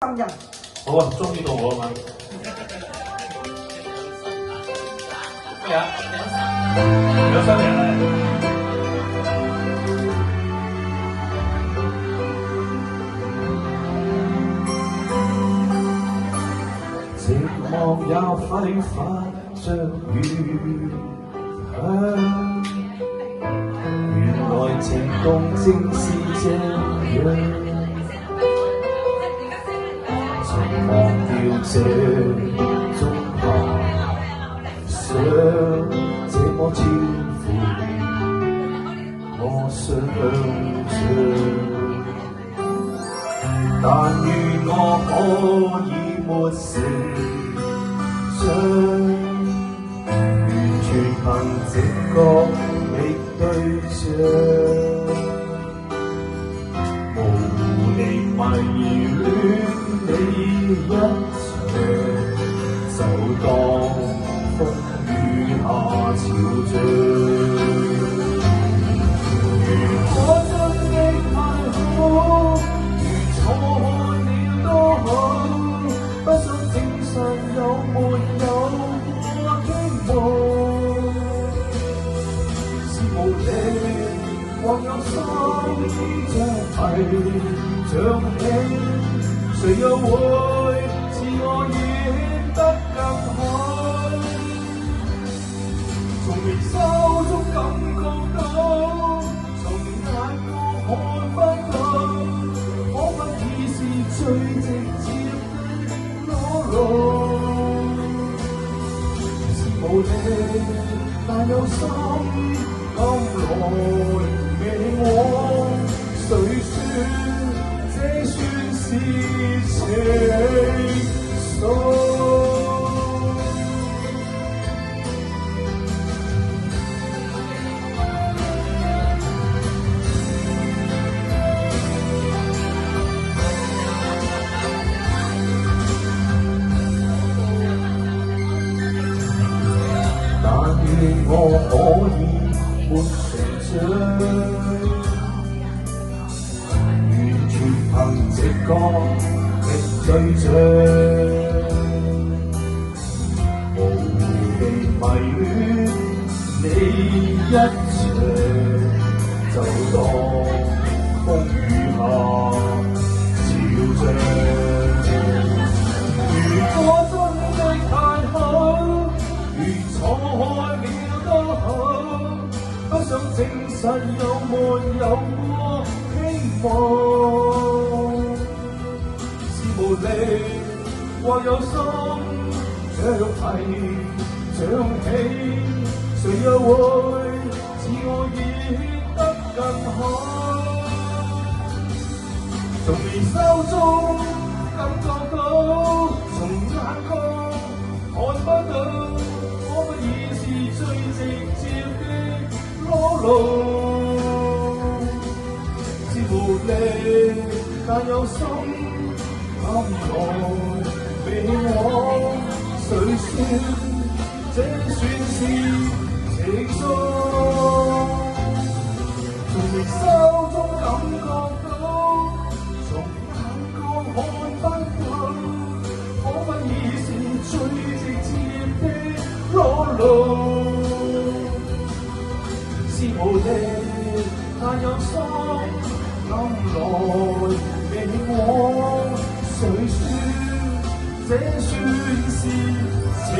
心人。好啊，終於到我啊嘛。咩啊？有新人啊！寂寞也揮發着餘香，原來情動正是這樣。忘掉這種遐想，這麼超乎我想象。但願我可以沒成長，完全憑直覺覓對象，無力迷戀。你一場就當風雨下潮漲，如果真的太好，如錯了都好，不想證實有沒有我希望，是無力或有心像起。誰又會自我演得更好？從眉梢中感覺到，從眼角看不到，彷彿已是最直接的裸露。是無力，但有心，今來未往，誰說？這算是情愫。但願我可以沒成長。憑直覺覓對象，無力迷戀你一場，就當風雨下潮漲。如果真的太好，如錯了都好，不想證實有沒有過希望。無力或有心，像提像起，誰又會自我演得更好？從眉梢中感覺到，從眼角看不到，彷彿已是最直接的裸露。是無力，但有心。今來未往，誰說這算是情愫？從眉梢中感覺到，從眼角看不到，彷彿已是最直接的裸露。是無力，但有心，今來未往。誰說這算是情？